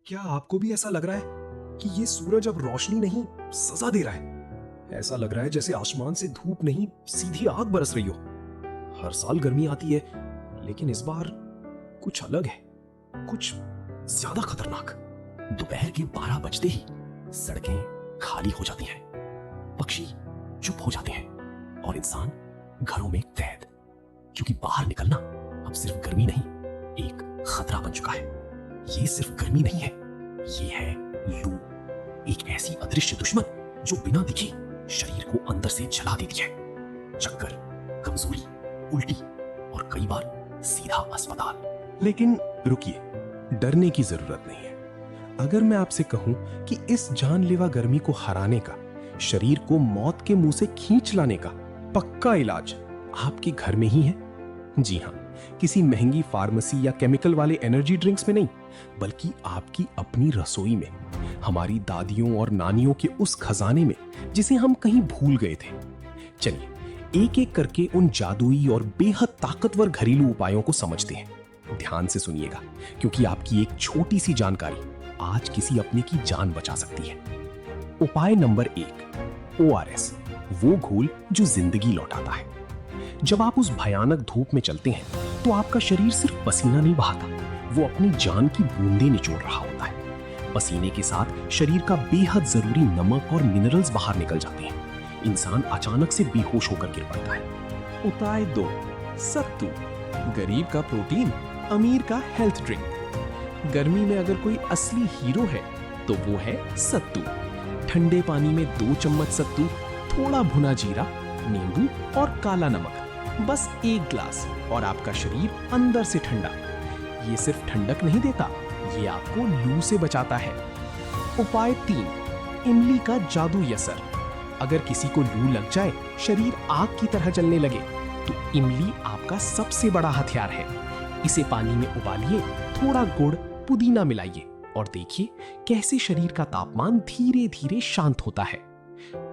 क्या आपको भी ऐसा लग रहा है कि ये सूरज अब रोशनी नहीं सजा दे रहा है? ऐसा लग रहा है जैसे आसमान से धूप नहीं सीधी आग बरस रही हो। हर साल गर्मी आती है, लेकिन इस बार कुछ अलग है, कुछ ज्यादा खतरनाक। दोपहर के 12 बजते ही सड़कें खाली हो जाती हैं, पक्षी चुप हो जाते हैं और इंसान घरों में कैद, क्योंकि बाहर निकलना अब सिर्फ गर्मी नहीं, एक खतरा बन चुका है। ये सिर्फ गर्मी नहीं है, ये है लू, एक ऐसी अदृश्य दुश्मन जो बिना दिखे शरीर को अंदर से जला देती है। चक्कर, कमजोरी, उल्टी और कई बार सीधा अस्पताल। लेकिन रुकिए, डरने की जरूरत नहीं है। अगर मैं आपसे कहूं कि इस जानलेवा गर्मी को हराने का, शरीर को मौत के मुंह से खींच लाने का पक्का इलाज आपके घर में ही है। जी हां, किसी महंगी फार्मेसी या केमिकल वाले एनर्जी ड्रिंक्स में नहीं, बल्कि आपकी अपनी रसोई में, हमारी दादियों और नानियों के उस खजाने में जिसे हम कहीं भूल गए थे। चलिए एक एक करके उन जादुई और बेहद ताकतवर घरेलू उपायों को समझते हैं। ध्यान से सुनिएगा, क्योंकि आपकी एक छोटी सी जानकारी आज किसी अपने की जान बचा सकती है। उपाय नंबर 1, ORS, वो घोल जो जिंदगी लौटाता है। जब आप उस भयानक धूप में चलते हैं तो आपका शरीर सिर्फ पसीना नहीं बहाता, वो अपनी जान की बूंदें निचोड़ रहा होता है। पसीने के साथ शरीर का बेहद जरूरी नमक और मिनरल्स बाहर निकल जाते हैं। इंसान अचानक से बेहोश होकर गिर पड़ता है। उपाय 2, सत्तू, गरीब का प्रोटीन, अमीर का हेल्थ ड्रिंक। गर्मी में अगर कोई असली हीरो है तो वो है सत्तू। ठंडे पानी में 2 चम्मच सत्तू, थोड़ा भुना जीरा, नींबू और काला नमक, बस 1 ग्लास, और आपका शरीर अंदर से ठंडा। ये सिर्फ ठंडक नहीं देता, ये आपको लू से बचाता है। उपाय 3, इमली का जादुई असर। अगर किसी को लू लग जाए, शरीर आग की तरह जलने लगे, तो इमली आपका सबसे बड़ा हथियार है। इसे पानी में उबालिए, थोड़ा गुड़, पुदीना मिलाइए और देखिए कैसे शरीर का तापमान धीरे धीरे शांत होता है।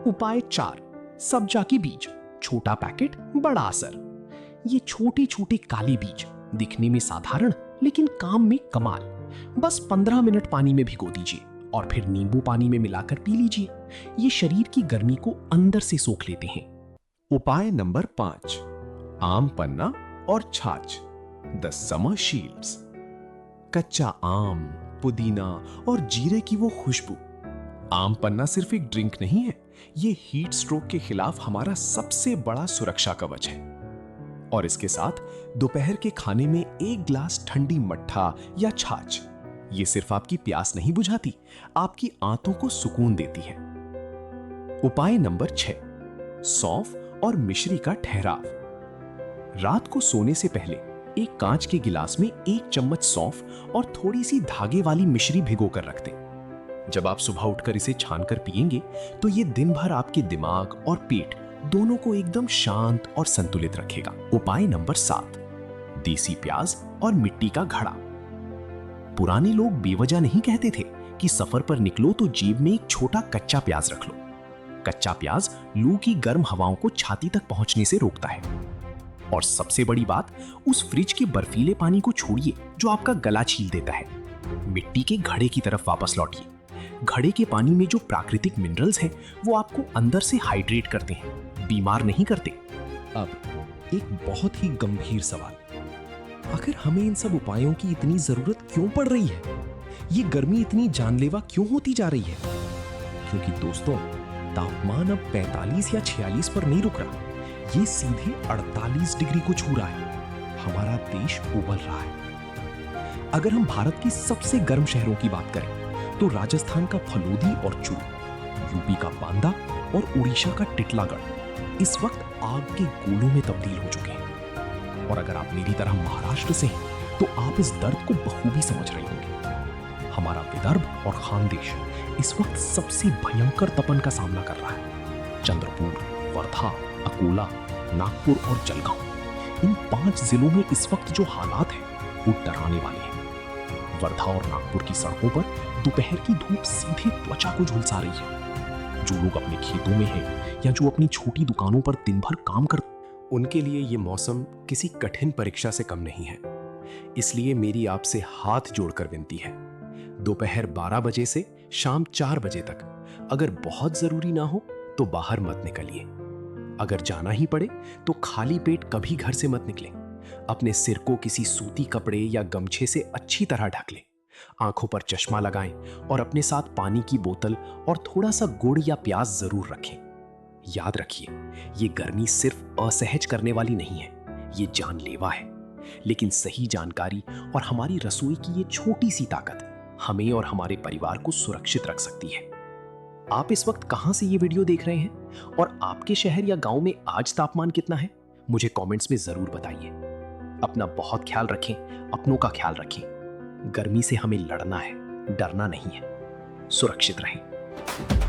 उपाय 4, सब्जा के बीज, छोटा पैकेट, बड़ा असर। ये छोटे छोटे काले बीज दिखने में साधारण लेकिन काम में कमाल। बस 15 मिनट पानी में भिगो दीजिए और फिर नींबू पानी में मिलाकर पी लीजिए। ये शरीर की गर्मी को अंदर से सोख लेते हैं। उपाय नंबर 5, आम पन्ना और छाछ, द समर शील्ड्स। कच्चा आम, पुदीना और जीरे की वो खुशबू। आम पन्ना सिर्फ एक ड्रिंक नहीं है, ये हीट स्ट्रोक के खिलाफ हमारा सबसे बड़ा सुरक्षा कवच है। और इसके साथ दोपहर के खाने में 1 ग्लास ठंडी मट्ठा या छाछ, ये सिर्फ आपकी प्यास नहीं बुझाती, आपकी आंतों को सुकून देती है। उपाय नंबर 6, सौंफ और मिश्री का ठहराव। रात को सोने से पहले एक कांच के गिलास में 1 चम्मच सौंफ और थोड़ी सी धागे वाली मिश्री भिगोकर रख दें। जब आप सुबह उठकर इसे छानकर पिएंगे तो ये दिन भर आपके दिमाग और पेट दोनों को एकदम शांत और संतुलित रखेगा। उपाय नंबर 7, देसी प्याज और मिट्टी का घड़ा। पुराने लोग बेवजह नहीं कहते थे कि सफर पर निकलो तो जेब में एक छोटा कच्चा प्याज रख लो। कच्चा प्याज लू की गर्म हवाओं को छाती तक पहुंचने से रोकता है। और सबसे बड़ी बात, उस फ्रिज के बर्फीले पानी को छोड़िए जो आपका गला छील देता है। मिट्टी के घड़े की तरफ वापस लौटिए। घड़े के पानी में जो प्राकृतिक मिनरल्स हैं वो आपको अंदर से हाइड्रेट करते हैं, बीमार नहीं करते। अब एक बहुत ही गंभीर सवाल, आखिर हमें इन सब उपायों की इतनी जरूरत क्यों पड़ रही है? ये गर्मी इतनी जानलेवा क्यों होती जा रही है? क्योंकि दोस्तों, तापमान अब 45 या 46 पर नहीं रुक रहा, ये सीधे 48 डिग्री को छू रहा है। हमारा देश उबल रहा है। अगर हम भारत की सबसे गर्म शहरों की बात करें तो राजस्थान का फलोदी और चूरू, यूपी का बांदा और उड़ीसा का टिटलागढ़ इस वक्त आग के गोलों में तब्दील हो चुके हैं। और अगर आप मेरी तरह महाराष्ट्र से हैं तो आप इस दर्द को बखूबी समझ रहे होंगे। हमारा विदर्भ और खानदेश इस वक्त सबसे भयंकर तपन का सामना कर रहा है। चंद्रपुर, वर्धा, अकोला, नागपुर और जलगांव, इन 5 जिलों में इस वक्त जो हालात हैं वो डराने वाले हैं। वर्धा और नागपुर की सड़कों पर दोपहर की धूप सीधे त्वचा को झुलसा रही है। जो लोग अपने खेतों में हैं या जो अपनी छोटी दुकानों पर दिन भर काम करते, उनके लिए ये मौसम किसी कठिन परीक्षा से कम नहीं है। इसलिए मेरी आपसे हाथ जोड़कर विनती है, दोपहर 12 बजे से शाम 4 बजे तक अगर बहुत जरूरी ना हो तो बाहर मत निकलिए। अगर जाना ही पड़े तो खाली पेट कभी घर से मत निकलें। अपने सिर को किसी सूती कपड़े या गमछे से अच्छी तरह ढक लें। आंखों पर चश्मा लगाएं और अपने साथ पानी की बोतल और थोड़ा सा गुड़ या प्याज जरूर रखें। याद रखिए, ये गर्मी सिर्फ असहज करने वाली नहीं है, ये जानलेवा है। लेकिन सही जानकारी और हमारी रसोई की ये छोटी सी ताकत हमें और हमारे परिवार को सुरक्षित रख सकती है। आप इस वक्त कहां से ये वीडियो देख रहे हैं और आपके शहर या गांव में आज तापमान कितना है, मुझे कमेंट्स में जरूर बताइए। अपना बहुत ख्याल रखें, अपनों का ख्याल रखें। गर्मी से हमें लड़ना है, डरना नहीं है। सुरक्षित रहें।